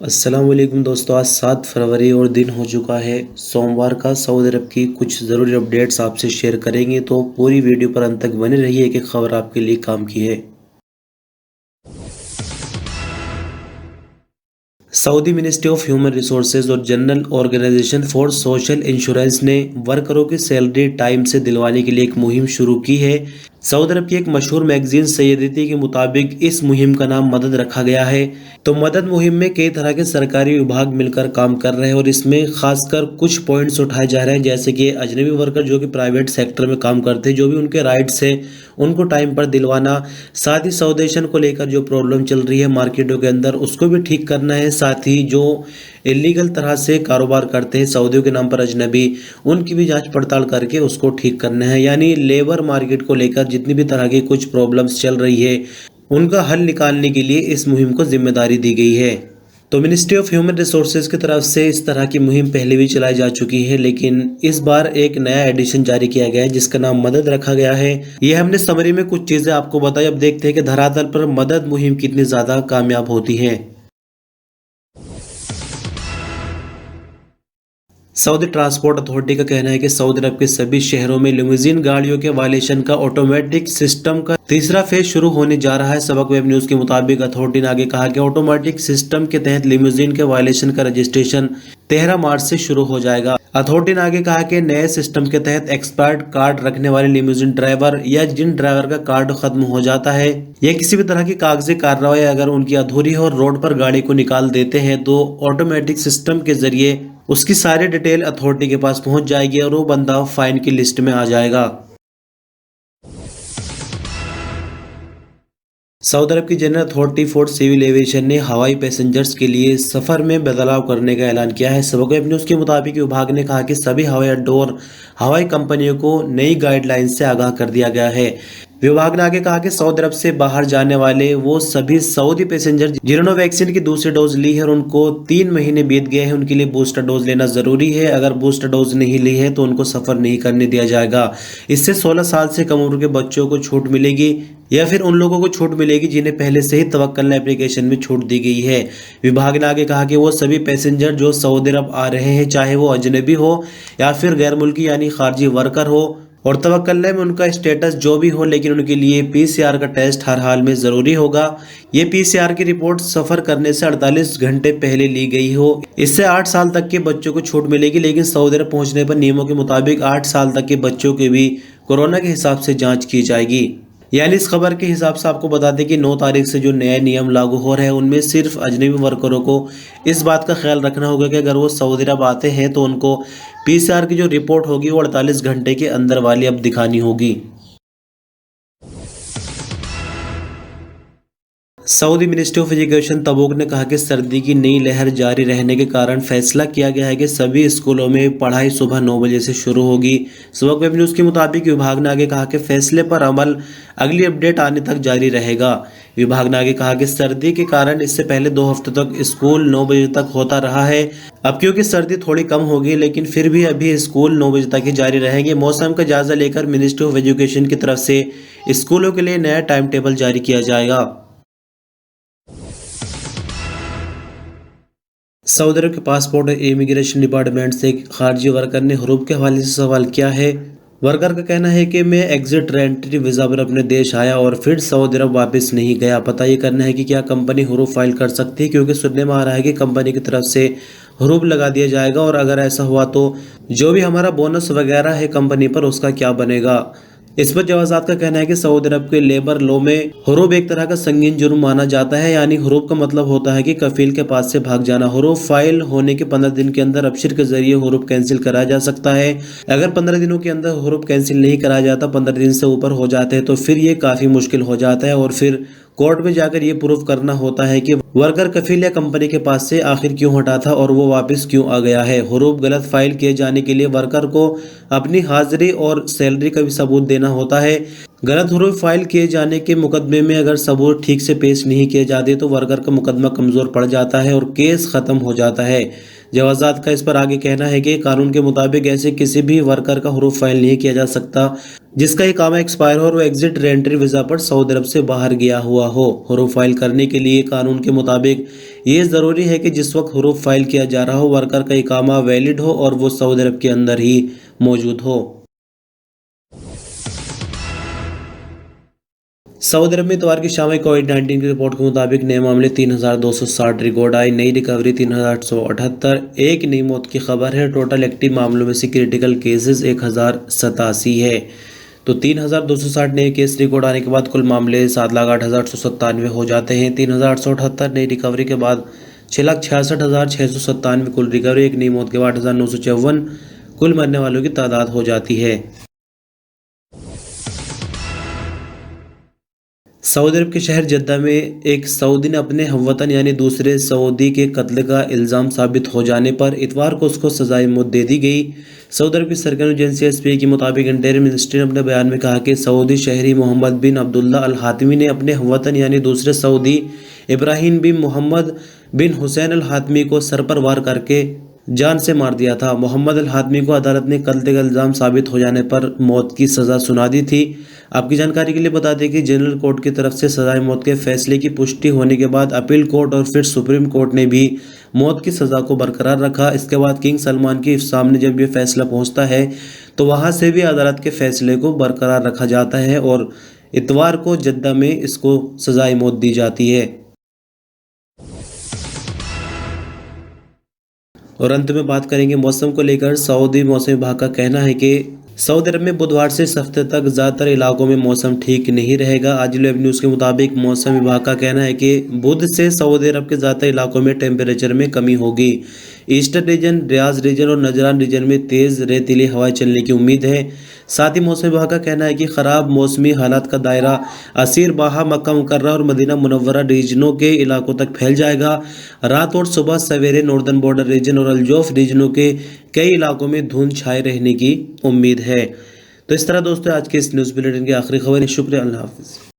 अस्सलाम वालेकुम दोस्तों, आज 7 फरवरी और दिन हो चुका है सोमवार का। सऊदी अरब की कुछ ज़रूरी अपडेट्स आपसे शेयर करेंगे, तो पूरी वीडियो पर अंत तक बने रहिए कि खबर आपके लिए काम की है। Saudi ministry of human resources और general organization for social insurance ने वर्करों की सैलरी टाइम से दिलवाने के लिए एक मुहिम शुरू की है। सऊदी अरब की एक मशहूर मैगजीन सैयदती के मुताबिक इस मुहिम का नाम मदद रखा गया है। तो मदद मुहिम में कई तरह के सरकारी विभाग मिलकर काम कर रहे हैं और इसमें खासकर कुछ पॉइंट्स उठाए जा रहे हैं, जैसे कि अजनबी वर्कर जो कि प्राइवेट सेक्टर में काम करते हैं, जो भी उनके राइट्स हैं उनको टाइम पर दिलवाना। साथ ही सऊदेशन को लेकर जो प्रॉब्लम चल रही है मार्केटों के अंदर, उसको भी ठीक करना है। साथ ही जो इलीगल तरह से कारोबार करते हैं सऊदियों के नाम पर अजनबी, उनकी भी जांच पड़ताल करके उसको ठीक करना है। यानी लेबर मार्केट को लेकर जितनी भी तरह की कुछ प्रॉब्लम्स चल रही है उनका हल निकालने के लिए इस मुहिम को जिम्मेदारी दी गई है। तो मिनिस्ट्री ऑफ ह्यूमन रिसोर्सेज की तरफ से इस तरह की मुहिम पहले भी चलाई जा चुकी है, लेकिन इस बार एक नया एडिशन जारी किया गया है जिसका नाम मदद रखा गया है। ये हमने समरी में कुछ चीजें आपको बताई, अब देखते हैं कि धरातल पर मदद मुहिम कितनी ज्यादा कामयाब होती है। सऊदी ट्रांसपोर्ट अथॉरिटी का कहना है कि सऊदी अरब के सभी शहरों में लिमोजिन गाड़ियों के वायलेशन का ऑटोमेटिक सिस्टम का तीसरा फेज शुरू होने जा रहा है। सबक वेब न्यूज के मुताबिक अथॉरिटी ने आगे कहा कि ऑटोमेटिक सिस्टम के तहत लिमोजिन के वायलेशन का रजिस्ट्रेशन 13 मार्च से शुरू हो जाएगा। अथॉरिटी ने आगे कहा कि नए सिस्टम के तहत एक्सपायर्ड कार्ड रखने वाले लिमोजिन ड्राइवर या जिन ड्राइवर का कार्ड खत्म हो जाता है या किसी भी तरह की कागजी कार्रवाई अगर उनकी अधूरी हो और रोड पर गाड़ी को निकाल देते हैं, तो ऑटोमेटिक सिस्टम के जरिए उसकी सारी डिटेल अथॉरिटी के पास पहुंच जाएगी और वो बंदा फाइन की लिस्ट में आ जाएगा। सऊदी अरब की general authority for civil aviation ने हवाई पैसेंजर्स के लिए सफर में बदलाव करने का ऐलान किया है। सबक वेब न्यूज के मुताबिक विभाग ने कहा कि सभी हवाई अड्डों और हवाई कंपनियों को नई गाइडलाइन से आगाह कर दिया गया है। विभाग ने आगे कहा कि सऊदी अरब से बाहर जाने वाले वो सभी सऊदी पैसेंजर जिन्होंने वैक्सीन की दूसरी डोज ली है और उनको 3 महीने बीत गए हैं, उनके लिए बूस्टर डोज लेना जरूरी है। अगर बूस्टर डोज नहीं ली है तो उनको सफर नहीं करने दिया जाएगा। इससे 16 साल से कम उम्र के बच्चों को छूट मिलेगी या फिर उन लोगों को छूट मिलेगी जिन्हें पहले से ही तवक्कल एप्लीकेशन में छूट दी गई है। विभाग ने आगे कहा कि वो सभी पैसेंजर जो सऊदी अरब आ रहे हैं, चाहे वो अजनबी हो या फिर गैर मुल्की यानी खारजी वर्कर हो, और तवक्कल में उनका स्टेटस जो भी हो, लेकिन उनके लिए पीसीआर का टेस्ट हर हाल में ज़रूरी होगा। ये पीसीआर की रिपोर्ट सफ़र करने से 48 घंटे पहले ली गई हो। इससे 8 साल तक के बच्चों को छूट मिलेगी, लेकिन सऊदी अरब पहुंचने पर नियमों के मुताबिक 8 साल तक के बच्चों की भी कोरोना के हिसाब से जाँच की जाएगी। यानी इस खबर के हिसाब से आपको बता दें कि 9 तारीख से जो नए नियम लागू हो रहे हैं उनमें सिर्फ अजनबी वर्करों को इस बात का ख्याल रखना होगा कि अगर वो सऊदी अरब आते हैं तो उनको पीसीआर की जो रिपोर्ट होगी वो 48 घंटे के अंदर वाली अब दिखानी होगी। सऊदी मिनिस्ट्री ऑफ एजुकेशन तबूक ने कहा कि सर्दी की नई लहर जारी रहने के कारण फैसला किया गया है कि सभी स्कूलों में पढ़ाई सुबह 9 बजे से शुरू होगी। सबक वेब न्यूज़ के मुताबिक विभाग ने आगे कहा कि फैसले पर अमल अगली अपडेट आने तक जारी रहेगा। विभाग ने आगे कहा कि सर्दी के कारण इससे पहले 2 हफ्तों तक स्कूल 9 बजे तक होता रहा है। अब क्योंकि सर्दी थोड़ी कम होगी, लेकिन फिर भी अभी स्कूल 9 बजे तक ही जारी रहेंगे। मौसम का जायजा लेकर मिनिस्ट्री ऑफ एजुकेशन की तरफ से स्कूलों के लिए नया टाइम टेबल जारी किया जाएगा। सऊदी अरब के पासपोर्ट और इमिग्रेशन डिपार्टमेंट से एक खारजी वर्कर ने हरूब के हवाले से सवाल किया है। वर्कर का कहना है कि मैं एग्जिट रेंट्री वीज़ा पर अपने देश आया और फिर सऊदी अरब वापस नहीं गया। पता ये करना है कि क्या कंपनी हरूब फाइल कर सकती है, क्योंकि सुनने में आ रहा है कि कंपनी की तरफ से हरूब लगा दिया जाएगा और अगर ऐसा हुआ तो जो भी हमारा बोनस वगैरह है कंपनी पर उसका क्या बनेगा। इस पर जवाजात का कहना है कि सऊदी अरब के लेबर लॉ में हरूब एक तरह का संगीन जुर्म माना जाता है। यानी हरूब का मतलब होता है कि कफील के पास से भाग जाना। हरूब फाइल होने के 15 दिन के अंदर अबशिर के जरिए हरूब कैंसिल कराया जा सकता है। अगर 15 दिनों के अंदर हरूब कैंसिल नहीं कराया जाता, 15 दिन से ऊपर हो जाते हैं, तो फिर ये काफ़ी मुश्किल हो जाता है और फिर कोर्ट में जाकर ये प्रूफ करना होता है कि वर्कर कफील या कंपनी के पास से आखिर क्यों हटा था और वो वापस क्यों आ गया है। हरूब गलत फाइल किए जाने के लिए वर्कर को अपनी हाजिरी और सैलरी का भी सबूत देना होता है। गलत हरूफ फाइल किए जाने के मुकदमे में अगर सबूत ठीक से पेश नहीं किए जाते तो वर्कर का मुकदमा कमज़ोर पड़ जाता है और केस ख़त्म हो जाता है। जवाज़ात का इस पर आगे कहना है कि कानून के मुताबिक ऐसे किसी भी वर्कर का हरूफ फाइल नहीं किया जा सकता जिसका इकामा एक्सपायर हो और वो एग्जिट रेंट्री वीज़ा पर सऊदी अरब से बाहर गया हुआ हो। हरूफ फाइल करने के लिए कानून के मुताबिक ये ज़रूरी है कि जिस वक्त हरूफ फाइल किया जा रहा हो वर्कर का इकामा वैलिड हो और वो सऊदी अरब के अंदर ही मौजूद हो। सऊदी अरब में इतवार की शाम में कोविड-19 की रिपोर्ट के मुताबिक नए मामले 3,260 रिकॉर्ड आए, नई रिकवरी 3,878, एक नई मौत की खबर है। टोटल एक्टिव मामलों में से क्रिटिकल केसेस 1,087 है। तो 3,260 नए केस रिकॉर्ड आने के बाद कुल मामले 7,08,897 हो जाते हैं। 3,878 नई रिकवरी के बाद 6,66,697 कुल रिकवरी, एक नई मौत के बाद 8,954 कुल मरने वालों की तादाद हो जाती है। सऊदी अरब के शहर जद्दा में एक सऊदी ने अपने हमवतन यानी दूसरे सऊदी के कत्ल का इल्ज़ाम साबित हो जाने पर इतवार को उसको सजाए मौत दे दी गई। सऊदी अरब की सरकारी एजेंसी एसपीए के मुताबिक इंटरिम मिनिस्ट्री ने अपने बयान में कहा कि सऊदी शहरी मोहम्मद बिन अब्दुल्ला अल हातमी ने अपने हमवतन यानी दूसरे सऊदी इब्राहिम बिन मोहम्मद बिन हुसैन अल हातमी को सर पर वार करके जान से मार दिया था। मोहम्मद अल हातमी को अदालत ने कत्ल का इल्ज़ाम साबित हो जाने पर मौत की सज़ा सुना दी थी। आपकी जानकारी के लिए बता दें कि जनरल कोर्ट की तरफ से सजाए मौत के फैसले की पुष्टि होने के बाद अपील कोर्ट और फिर सुप्रीम कोर्ट ने भी मौत की सज़ा को बरकरार रखा। इसके बाद किंग सलमान के सामने जब ये फैसला पहुंचता है तो वहां से भी अदालत के फैसले को बरकरार रखा जाता है और इतवार को जद्दा में इसको सजाए मौत दी जाती है। और अंत में बात करेंगे मौसम को लेकर। सऊदी मौसम विभाग का कहना है कि सऊदी अरब में बुधवार से इस हफ्ते तक ज़्यादातर इलाकों में मौसम ठीक नहीं रहेगा। आज वेब न्यूज़ के मुताबिक मौसम विभाग का कहना है कि बुध से सऊदी अरब के ज़्यादातर इलाकों में टेम्परेचर में कमी होगी। ईस्टर्न रीजन, रियाज रीजन और नजरान रीजन में तेज़ रेतीली हवाएं चलने की उम्मीद है। साथ ही मौसम विभाग का कहना है कि ख़राब मौसमी हालात का दायरा असीर बाहा, मक्का मुकर्रमा और मदीना मुनव्वरा रीजनों के इलाकों तक फैल जाएगा। रात और सुबह सवेरे नॉर्दर्न बॉर्डर रीजन और अल्जौफ रीजनों के कई इलाकों में धुंध छाए रहने की उम्मीद है। तो इस तरह दोस्तों आज के इस न्यूज़ बुलेटिन की आखिरी खबर है। शुक्रिया, अल्लाह हाफिज़।